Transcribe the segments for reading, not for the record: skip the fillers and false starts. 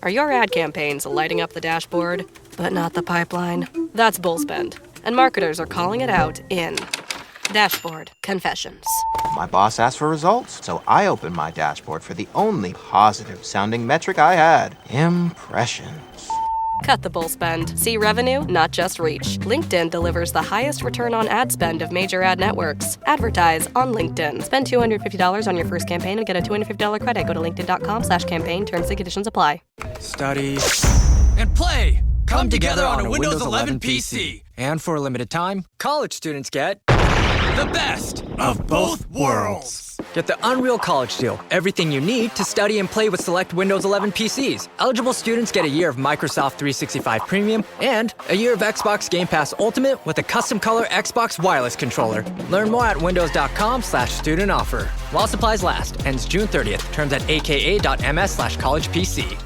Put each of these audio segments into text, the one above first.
Are your ad campaigns lighting up the dashboard, but not the pipeline? That's bullspend, and marketers are calling it out in Dashboard Confessions. My boss asked for results, so I opened my dashboard for the only positive-sounding metric I had: impressions. Cut the bull spend. See revenue, not just reach. LinkedIn delivers the highest return on ad spend of major ad networks. Advertise on LinkedIn. Spend $250 on your first campaign and get a $250 credit. Go to linkedin.com/campaign. Terms and conditions apply. Study and play come together on a Windows 11 PC. And for a limited time, college students get the best of both worlds. Get the Unreal College Deal. Everything you need to study and play with select Windows 11 PCs. Eligible students get a year of Microsoft 365 Premium and a year of Xbox Game Pass Ultimate with a custom color Xbox wireless controller. Learn more at windows.com/student offer. While supplies last. Ends June 30th. Terms at aka.ms/collegepc.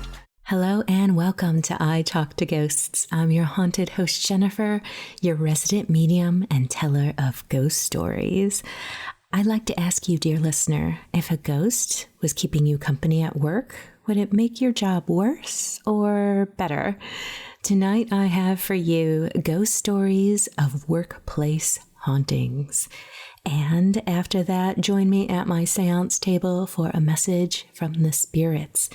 Hello and welcome to I Talk to Ghosts. I'm your haunted host, Jennifer, your resident medium and teller of ghost stories. I'd like to ask you, dear listener, if a ghost was keeping you company at work, would it make your job worse or better? Tonight I have for you ghost stories of workplace hauntings. And after that, join me at my seance table for a message from the spirits.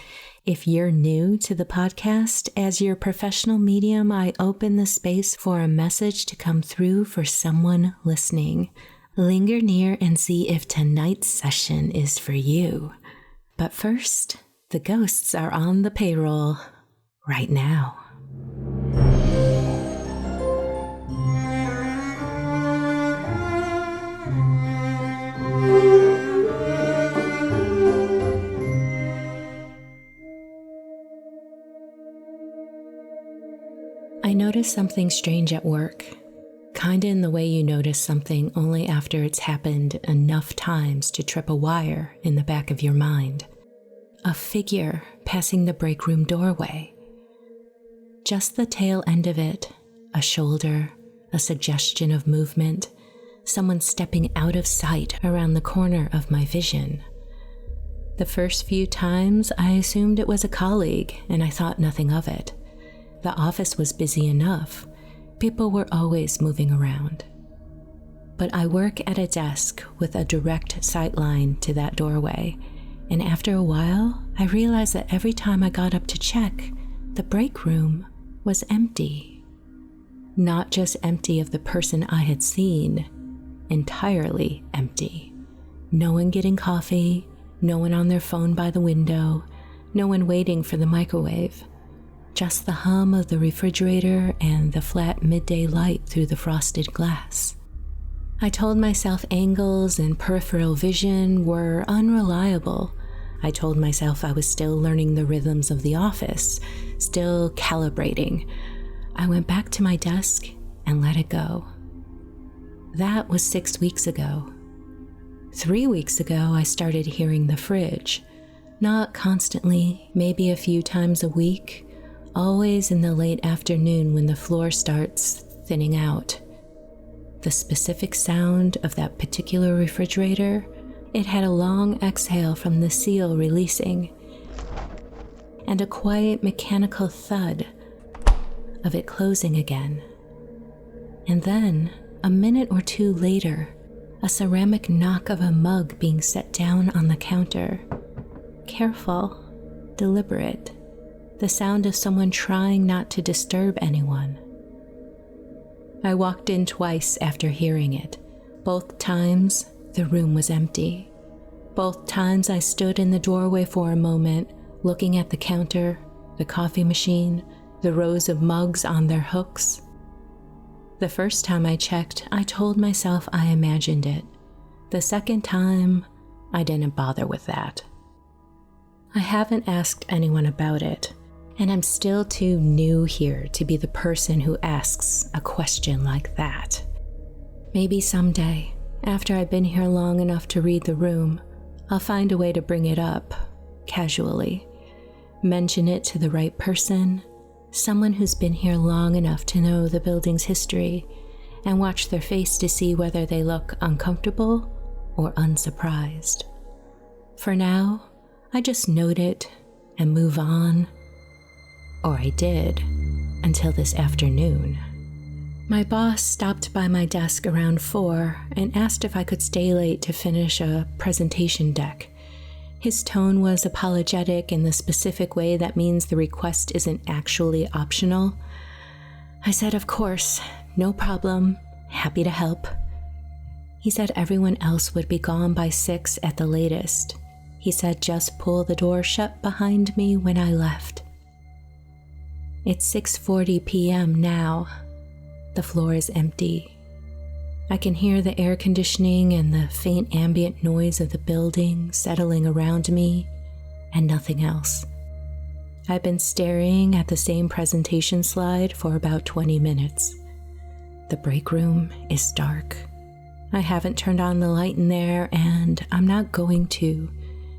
If you're new to the podcast, as your professional medium, I open the space for a message to come through for someone listening. Linger near and see if tonight's session is for you. But first, the ghosts are on the payroll right now. I noticed something strange at work. Kinda in the way you notice something only after it's happened enough times to trip a wire in the back of your mind. A figure passing the break room doorway. Just the tail end of it, a shoulder, a suggestion of movement, someone stepping out of sight around the corner of my vision. The first few times I assumed it was a colleague and I thought nothing of it. The office was busy enough. People were always moving around. But I work at a desk with a direct sight line to that doorway, and after a while, I realized that every time I got up to check, the break room was empty. Not just empty of the person I had seen, entirely empty. No one getting coffee, no one on their phone by the window, no one waiting for the microwave. Just the hum of the refrigerator and the flat midday light through the frosted glass. I told myself angles and peripheral vision were unreliable. I told myself I was still learning the rhythms of the office, still calibrating. I went back to my desk and let it go. That was 6 weeks ago. 3 weeks ago, I started hearing the fridge. Not constantly, maybe a few times a week. Always in the late afternoon when the floor starts thinning out. The specific sound of that particular refrigerator, it had a long exhale from the seal releasing, and a quiet mechanical thud of it closing again. And then, a minute or two later, a ceramic knock of a mug being set down on the counter. Careful, deliberate. The sound of someone trying not to disturb anyone. I walked in twice after hearing it. Both times, the room was empty. Both times I stood in the doorway for a moment, looking at the counter, the coffee machine, the rows of mugs on their hooks. The first time I checked, I told myself I imagined it. The second time, I didn't bother with that. I haven't asked anyone about it. And I'm still too new here to be the person who asks a question like that. Maybe someday, after I've been here long enough to read the room, I'll find a way to bring it up, casually. Mention it to the right person, someone who's been here long enough to know the building's history, and watch their face to see whether they look uncomfortable or unsurprised. For now, I just note it and move on. Or I did, until this afternoon. My boss stopped by my desk around 4 and asked if I could stay late to finish a presentation deck. His tone was apologetic in the specific way that means the request isn't actually optional. I said, of course, no problem, happy to help. He said everyone else would be gone by 6 at the latest. He said just pull the door shut behind me when I left. It's 6:40 p.m. now. The floor is empty. I can hear the air conditioning and the faint ambient noise of the building settling around me, and nothing else. I've been staring at the same presentation slide for about 20 minutes. The break room is dark. I haven't turned on the light in there, and I'm not going to,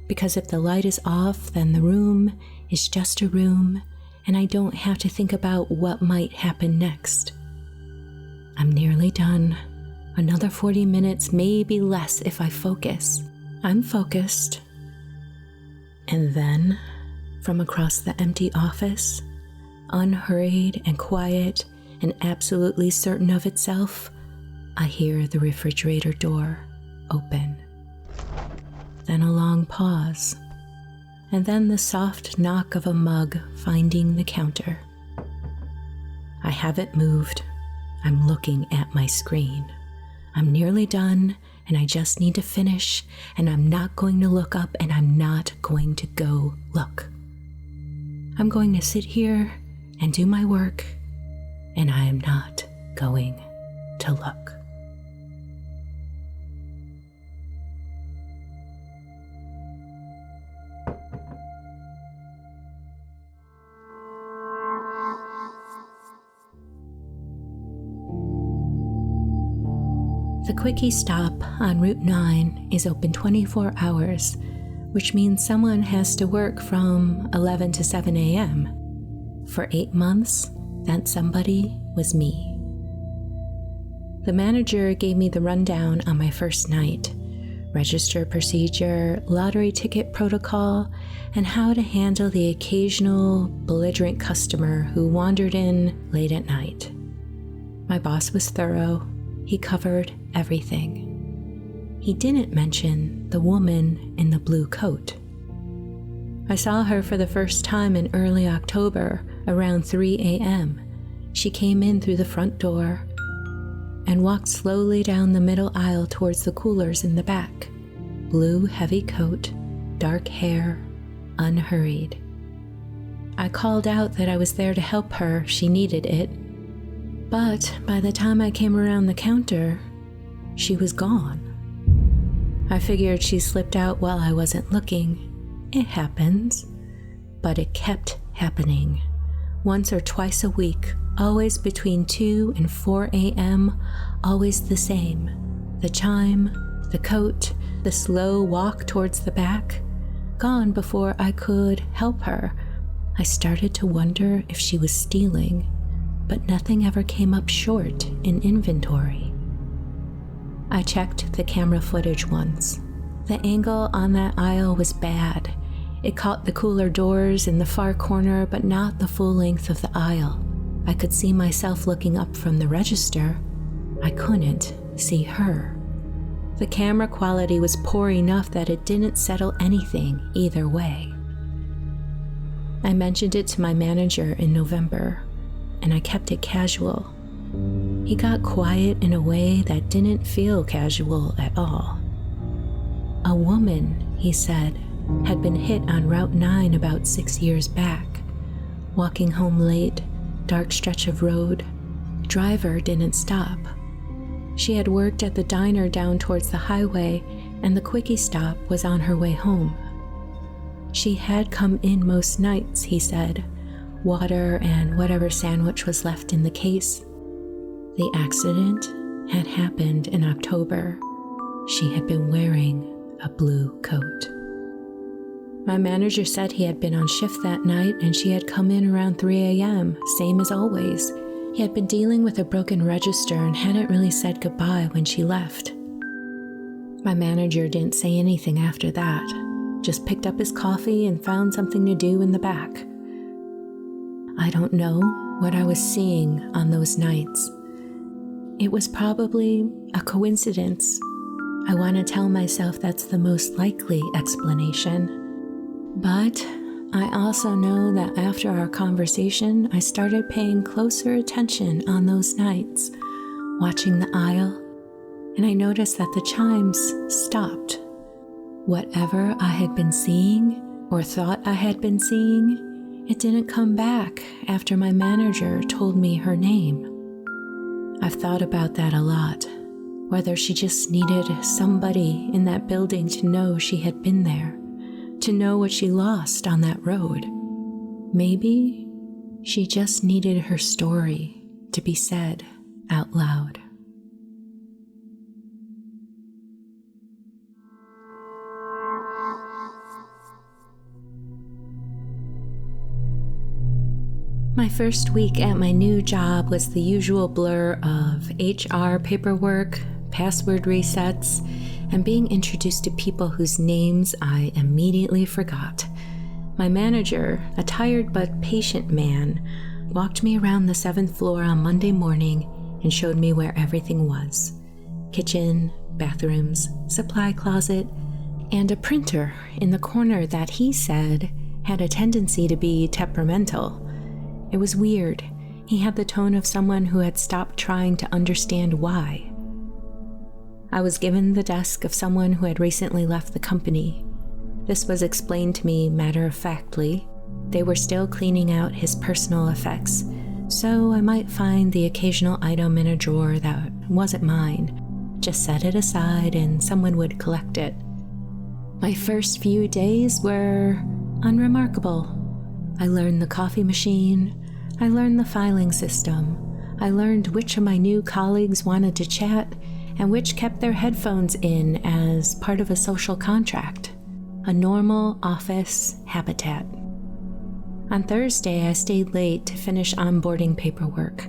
because if the light is off, then the room is just a room, and I don't have to think about what might happen next. I'm nearly done. Another 40 minutes, maybe less if I focus. I'm focused. And then, from across the empty office, unhurried and quiet and absolutely certain of itself, I hear the refrigerator door open. Then a long pause, and then the soft knock of a mug finding the counter. I haven't moved. I'm looking at my screen. I'm nearly done, and I just need to finish, and I'm not going to look up, and I'm not going to go look. I'm going to sit here and do my work, and I am not going to look. The Quickie stop on Route 9 is open 24 hours, which means someone has to work from 11 to 7 a.m. For 8 months, that somebody was me. The manager gave me the rundown on my first night: register procedure, lottery ticket protocol, and how to handle the occasional belligerent customer who wandered in late at night. My boss was thorough. He covered everything. He didn't mention the woman in the blue coat. I saw her for the first time in early October, around 3 a.m. She came in through the front door and walked slowly down the middle aisle towards the coolers in the back. Blue heavy coat, dark hair, unhurried. I called out that I was there to help her. She needed it. But by the time I came around the counter, she was gone. I figured she slipped out while I wasn't looking. It happens. But it kept happening. Once or twice a week, always between 2 and 4 a.m., always the same. The chime, the coat, the slow walk towards the back. Gone before I could help her. I started to wonder if she was stealing, but nothing ever came up short in inventory. I checked the camera footage once. The angle on that aisle was bad. It caught the cooler doors in the far corner, but not the full length of the aisle. I could see myself looking up from the register. I couldn't see her. The camera quality was poor enough that it didn't settle anything either way. I mentioned it to my manager in November, and I kept it casual. He got quiet in a way that didn't feel casual at all. A woman, he said, had been hit on Route 9 about 6 years back. Walking home late, dark stretch of road. Driver didn't stop. She had worked at the diner down towards the highway, and the Quickie stop was on her way home. She had come in most nights, he said, water and whatever sandwich was left in the case. The accident had happened in October. She had been wearing a blue coat. My manager said he had been on shift that night and she had come in around 3 a.m., same as always. He had been dealing with a broken register and hadn't really said goodbye when she left. My manager didn't say anything after that, just picked up his coffee and found something to do in the back. I I don't know what I was seeing on those nights. It was probably a coincidence. I want to tell myself that's the most likely explanation. But I also know that after our conversation, I started paying closer attention on those nights, watching the aisle, and I noticed that the chimes stopped. Whatever I had been seeing or thought I had been seeing, it didn't come back after my manager told me her name. I've thought about that a lot, whether she just needed somebody in that building to know she had been there, to know what she lost on that road. Maybe she just needed her story to be said out loud. My first week at my new job was the usual blur of HR paperwork, password resets, and being introduced to people whose names I immediately forgot. My manager, a tired but patient man, walked me around the 7th floor on Monday morning and showed me where everything was. Kitchen, bathrooms, supply closet, and a printer in the corner that he said had a tendency to be temperamental. It was weird. He had the tone of someone who had stopped trying to understand why. I was given the desk of someone who had recently left the company. This was explained to me matter-of-factly. They were still cleaning out his personal effects, so I might find the occasional item in a drawer that wasn't mine. Just set it aside and someone would collect it. My first few days were unremarkable. I learned the coffee machine, I learned the filing system, I learned which of my new colleagues wanted to chat and which kept their headphones in as part of a social contract, a normal office habitat. On Thursday, I stayed late to finish onboarding paperwork.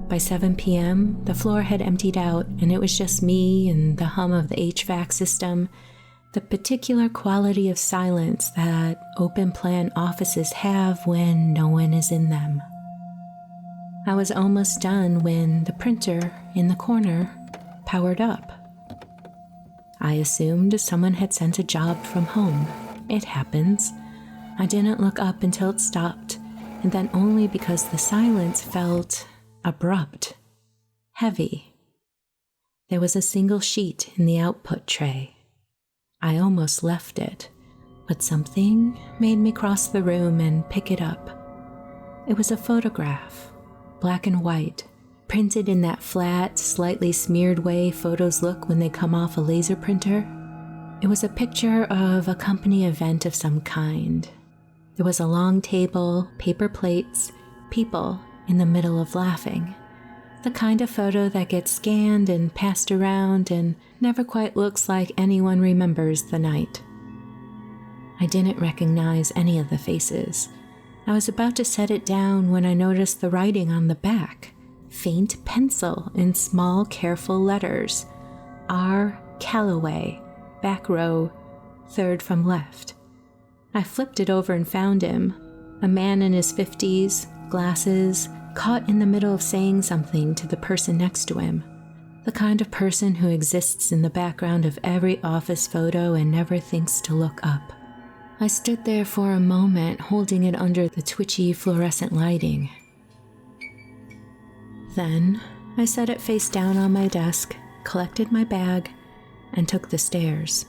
By 7 p.m., the floor had emptied out and it was just me and the hum of the HVAC system, the particular quality of silence that open-plan offices have when no one is in them. I was almost done when the printer in the corner powered up. I assumed someone had sent a job from home. It happens. I didn't look up until it stopped, and then only because the silence felt abrupt, heavy. There was a single sheet in the output tray. I almost left it, but something made me cross the room and pick it up. It was a photograph, black and white, printed in that flat, slightly smeared way photos look when they come off a laser printer. It was a picture of a company event of some kind. There was a long table, paper plates, people in the middle of laughing. The kind of photo that gets scanned and passed around and never quite looks like anyone remembers the night. I didn't recognize any of the faces. I was about to set it down when I noticed the writing on the back, faint pencil in small, careful letters. R. Calloway, back row, 3rd from left. I flipped it over and found him, a man in his 50s, glasses, caught in the middle of saying something to the person next to him, the kind of person who exists in the background of every office photo and never thinks to look up. I stood there for a moment, holding it under the twitchy fluorescent lighting. Then, I set it face down on my desk, collected my bag, and took the stairs.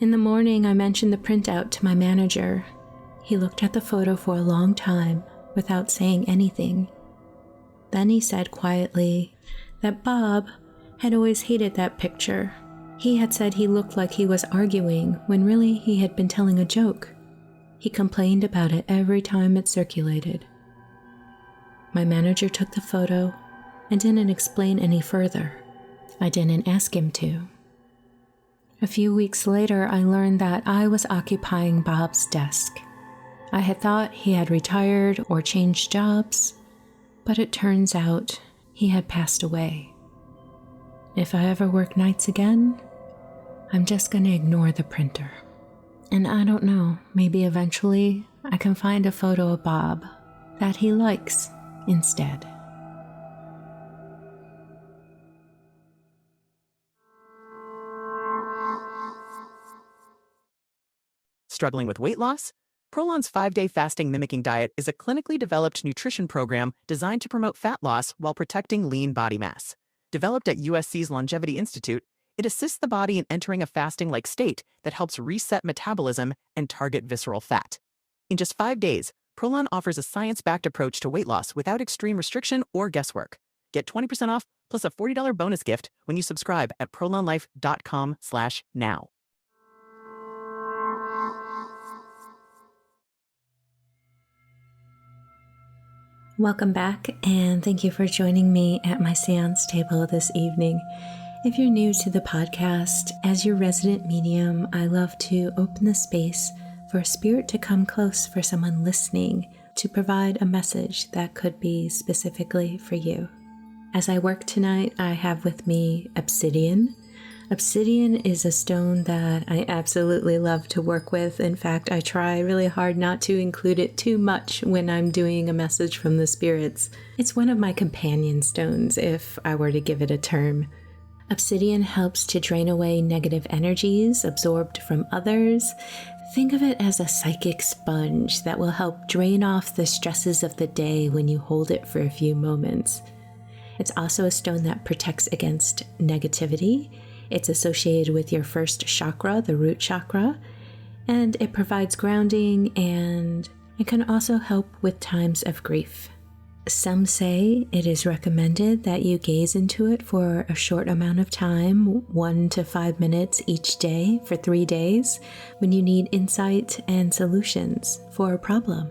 In the morning, I mentioned the printout to my manager. He looked at the photo for a long time, without saying anything. Then he said quietly that Bob had always hated that picture. He had said he looked like he was arguing when really he had been telling a joke. He complained about it every time it circulated. My manager took the photo and didn't explain any further. I didn't ask him to. A few weeks later, I learned that I was occupying Bob's desk. I had thought he had retired or changed jobs, but it turns out he had passed away. If I ever work nights again, I'm just going to ignore the printer. And I don't know, maybe eventually I can find a photo of Bob that he likes instead. Struggling with weight loss? Prolon's 5-day fasting mimicking diet is a clinically developed nutrition program designed to promote fat loss while protecting lean body mass. Developed at USC's Longevity Institute, it assists the body in entering a fasting-like state that helps reset metabolism and target visceral fat. In just 5 days, Prolon offers a science-backed approach to weight loss without extreme restriction or guesswork. Get 20% off plus a $40 bonus gift when you subscribe at prolonlife.com/now. Welcome back, and thank you for joining me at my seance table this evening. If you're new to the podcast, as your resident medium, I love to open the space for a spirit to come close for someone listening to provide a message that could be specifically for you. As I work tonight, I have with me obsidian. Obsidian is a stone that I absolutely love to work with. In fact, I try really hard not to include it too much when I'm doing a message from the spirits. It's one of my companion stones, if I were to give it a term. Obsidian helps to drain away negative energies absorbed from others. Think of it as a psychic sponge that will help drain off the stresses of the day when you hold it for a few moments. It's also a stone that protects against negativity. It's associated with your first chakra, the root chakra, and it provides grounding, and it can also help with times of grief. Some say it is recommended that you gaze into it for a short amount of time, 1 to 5 minutes each day for 3 days, when you need insight and solutions for a problem.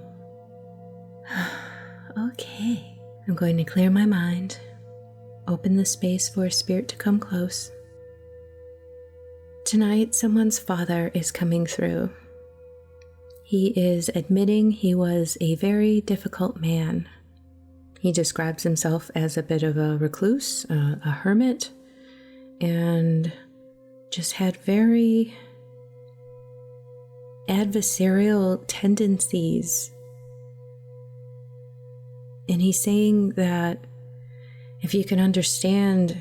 Okay, I'm going to clear my mind, open the space for a spirit to come close. Tonight, someone's father is coming through. He is admitting he was a very difficult man. He describes himself as a bit of a recluse, a hermit, and just had very adversarial tendencies. And he's saying that if you can understand,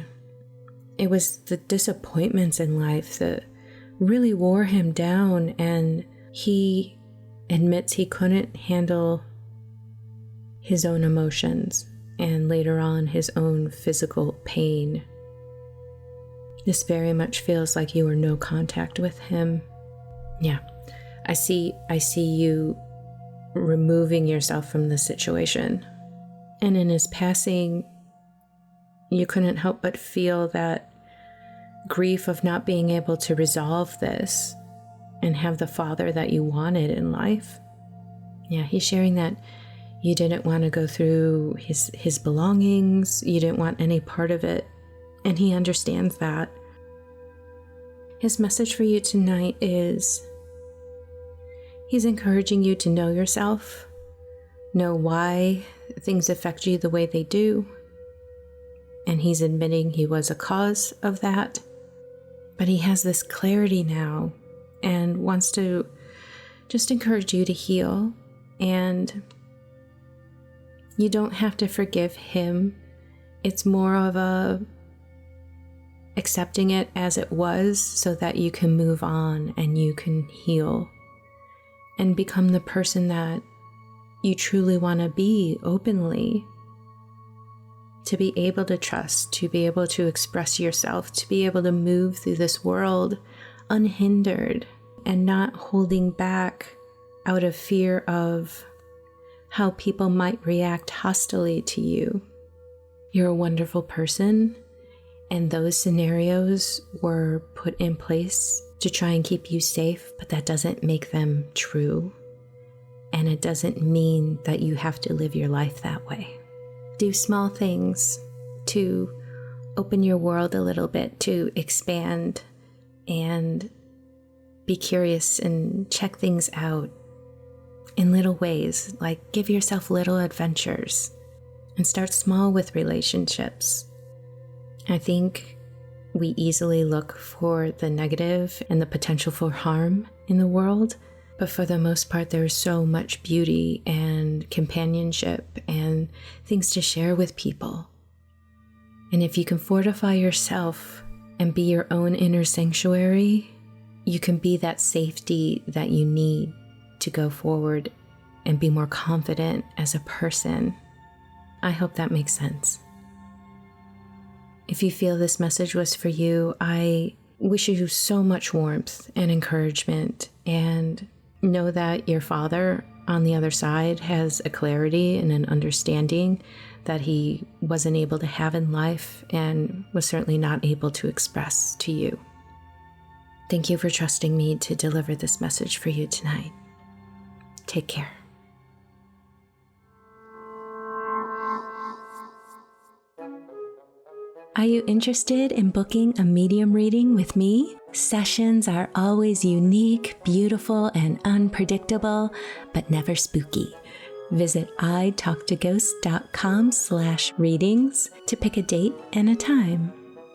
it was the disappointments in life that really wore him down, and he admits he couldn't handle his own emotions and later on his own physical pain. This very much feels like you were no contact with him. Yeah, I see you removing yourself from the situation. And in his passing, you couldn't help but feel that grief of not being able to resolve this and have the father that you wanted in life. Yeah, he's sharing that you didn't want to go through his belongings, you didn't want any part of it, and he understands that. His message for you tonight is he's encouraging you to know yourself, know why things affect you the way they do, and he's admitting he was a cause of that, but he has this clarity now and wants to just encourage you to heal. And you don't have to forgive him. It's more of a accepting it as it was so that you can move on and you can heal and become the person that you truly want to be openly. To be able to trust, to be able to express yourself, to be able to move through this world unhindered and not holding back out of fear of how people might react hostilely to you. You're a wonderful person, and those scenarios were put in place to try and keep you safe, but that doesn't make them true. And it doesn't mean that you have to live your life that way. Do small things to open your world a little bit, to expand and be curious and check things out in little ways, like give yourself little adventures and start small with relationships. I think we easily look for the negative and the potential for harm in the world, But for the most part, there is so much beauty and companionship and things to share with people. And if you can fortify yourself and be your own inner sanctuary, you can be that safety that you need to go forward and be more confident as a person. I hope that makes sense. If you feel this message was for you, I wish you so much warmth and encouragement, and know that your Father on the other side has a clarity and an understanding that he wasn't able to have in life and was certainly not able to express to you. Thank you for trusting me to deliver this message for you tonight. Take care. Are you interested in booking a medium reading with me? Sessions are always unique, beautiful, and unpredictable, but never spooky. Visit italktoghosts.com/readings to pick a date and a time.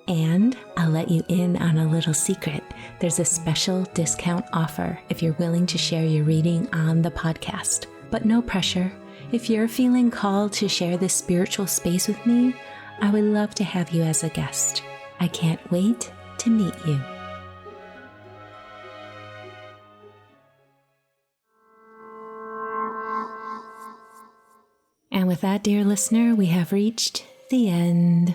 And I'll let you in on a little secret. There's a special discount offer if you're willing to share your reading on the podcast. But no pressure. If you're feeling called to share this spiritual space with me, I would love to have you as a guest. I can't wait to meet you. And with that, dear listener, we have reached the end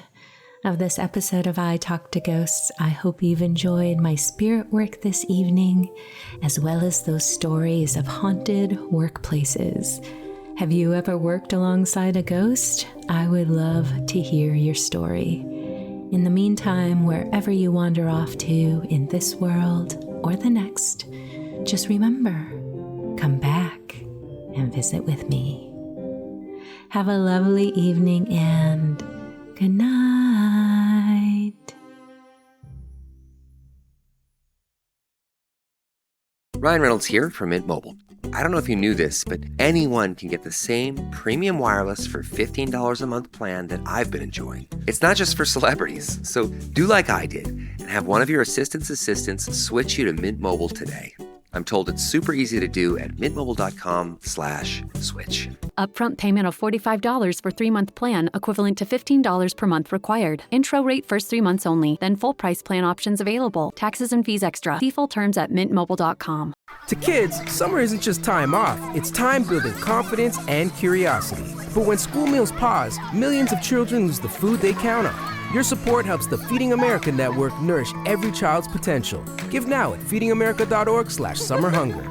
of this episode of I Talk to Ghosts. I hope you've enjoyed my spirit work this evening, as well as those stories of haunted workplaces. Have you ever worked alongside a ghost? I would love to hear your story. In the meantime, wherever you wander off to in this world or the next, just remember, come back and visit with me. Have a lovely evening and good night. Ryan Reynolds here from Mint Mobile. I don't know if you knew this, but anyone can get the same premium wireless for $15 a month plan that I've been enjoying. It's not just for celebrities. So do like I did and have one of your assistants switch you to Mint Mobile today. I'm told it's super easy to do at mintmobile.com/switch. Upfront payment of $45 for 3-month plan, equivalent to $15 per month required. Intro rate first 3 months only, then full price plan options available. Taxes and fees extra. See full terms at mintmobile.com. To kids, summer isn't just time off. It's time building confidence and curiosity. But when school meals pause, millions of children lose the food they count on. Your support helps the Feeding America Network nourish every child's potential. Give now at feedingamerica.org/summerhunger.